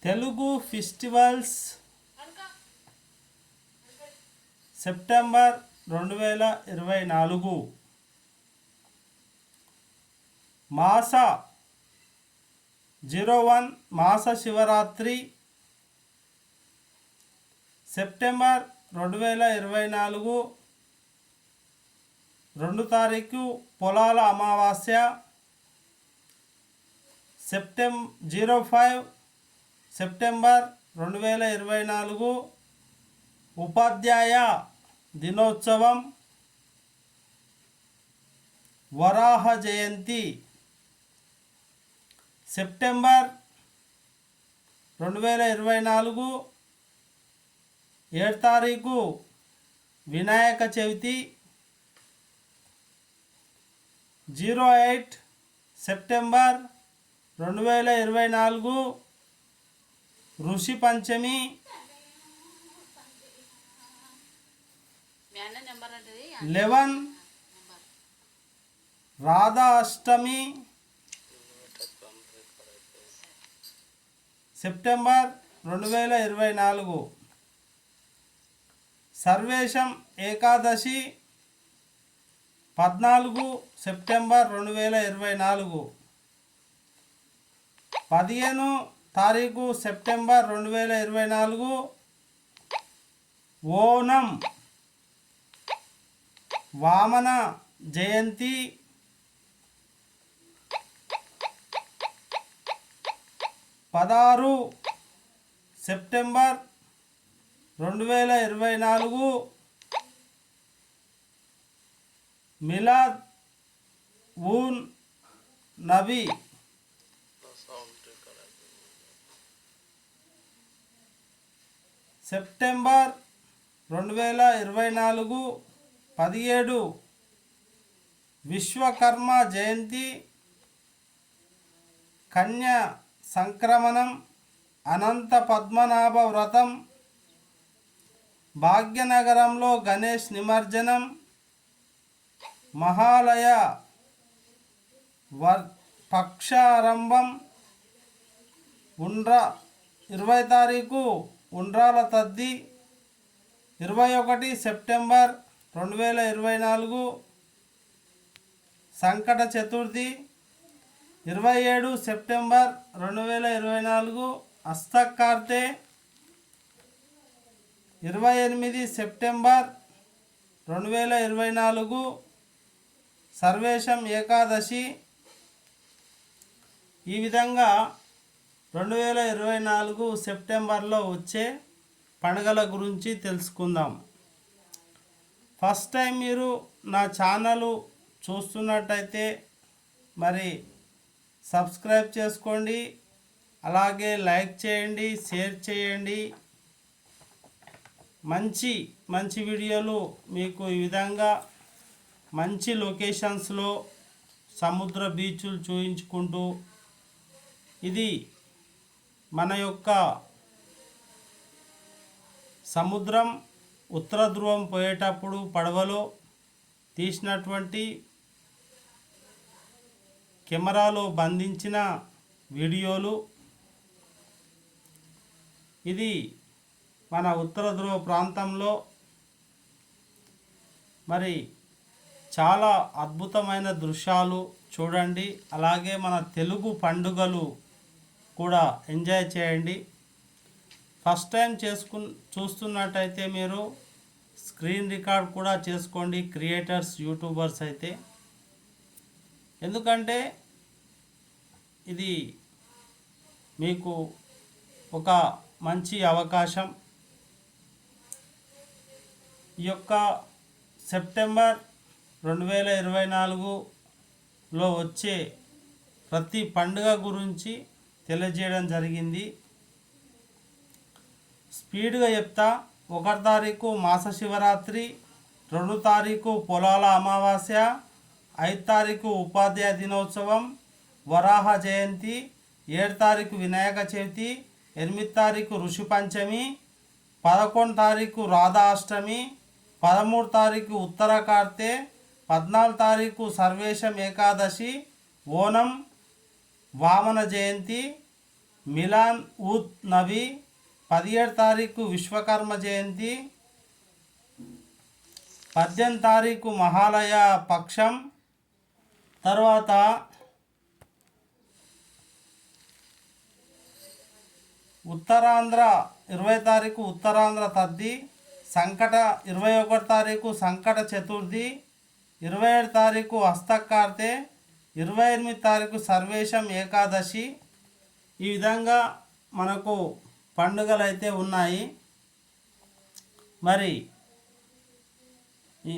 Telugu festivals September 2024 మాస 01 మాస Shivaratri September 2024 2 తారీఖు పొలాల అమావాస్య సెప్టెంబర్ 05 సెప్టెంబర్ 2024 ఉపాధ్యాయ దినోత్సవం వరాహ జయంతి సెప్టెంబర్ 2024 7 తారీఖు వినాయక చవితి 08 సెప్టెంబర్ 2024 ఋషి పంచమి 11 రాధా అష్టమి సెప్టెంబర్ 2024 సర్వేశం ఏకాదశి 14 సెప్టెంబర్ 2024 15 తారీఖు సెప్టెంబర్ 2024 ఓనం వామన జయంతి 16 సెప్టెంబర్ 2024 మిలాద్ ఉన్ నబీ సెప్టెంబర్ 2024 17 విశ్వకర్మ జయంతి కన్యా సంక్రమణం అనంత పద్మనాభ వ్రతం భాగ్యనగరంలో గణేష్ నిమజ్జనం మహాలయ పక్షారంభం 20 తారీఖు ఉండ్రాల తద్ది 21 సెప్టెంబర్ 2024 సంకట చతుర్థి 27 సెప్టెంబర్ 2024 హస్తకార్తె 28 సెప్టెంబర్ 2024 సర్వేశం ఏకాదశి. ఈ విధంగా 2024 సెప్టెంబర్లో వచ్చే పండుగల గురించి తెలుసుకుందాం. ఫస్ట్ టైం మీరు నా ఛానల్ చూస్తున్నట్టయితే మరి సబ్స్క్రైబ్ చేసుకోండి, అలాగే లైక్ చేయండి, షేర్ చేయండి. మంచి మంచి వీడియోలు మీకు ఈ విధంగా మంచి లొకేషన్స్లో సముద్ర బీచ్లు చూయించుకుంటూ ఇది మన యొక్క సముద్రం ఉత్తర ధ్రువం పోయేటప్పుడు పడవలో తీసినటువంటి కెమెరాలో బంధించిన వీడియోలు. ఇది మన ఉత్తర ధ్రువ ప్రాంతంలో మరి చాలా అద్భుతమైన దృశ్యాలు చూడండి. అలాగే మన తెలుగు పండుగలు కూడా ఎంజాయ్ చేయండి. ఫస్ట్ టైం చూస్తున్నట్టయితే మీరు స్క్రీన్ రికార్డ్ కూడా చేసుకోండి, క్రియేటర్స్ యూట్యూబర్స్ అయితే. ఎందుకంటే ఇది మీకు ఒక మంచి అవకాశం. ఈ యొక్క సెప్టెంబర్ 2024లో వచ్చే ప్రతి పండుగ గురించి తెలియజేయడం జరిగింది. స్పీడ్గా చెప్తా. 1 తారీఖు మాస శివరాత్రి, 2 తారీఖు పొలాల అమావాస్య, 5 తారీఖు ఉపాధ్యాయ దినోత్సవం వరాహ జయంతి, 7 తారీఖు వినాయక చవితి, 8 తారీఖు ఋషి పంచమి, 11 తారీఖు రాధా అష్టమి, 13 తారీఖు ఉత్తర కార్తె, 14 తారీఖు సర్వేశం ఏకాదశి, ఓనం వామన జయంతి, మిలాన్ ఉద్ నబీ, 17 తారీఖు విశ్వకర్మ జయంతి, 18 తారీఖు మహాలయ పక్షం, తర్వాత ఉత్తరాంధ్ర 20 తారీఖు ఉత్తరాంధ్ర తద్ది, 21 తారీఖు సంకట చతుర్థి, 27 తారీఖు హస్తకార్తె, 28 తారీఖు సర్వేశం ఏకాదశి. ఈ విధంగా మనకు పండుగలు అయితే ఉన్నాయి. మరి ఈ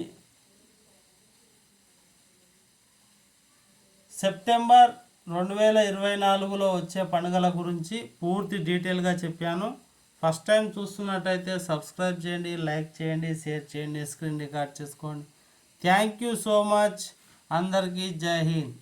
సెప్టెంబర్ 2024లో వచ్చే పండుగల గురించి పూర్తి డీటెయిల్గా చెప్పాను. ఫస్ట్ టైం చూస్తున్నట్టయితే సబ్స్క్రైబ్ చేయండి, లైక్ చేయండి, షేర్ చేయండి, స్క్రీన్ రికార్డ్ చేసుకోండి. Thank you so much. అందరికీ జై హింద్.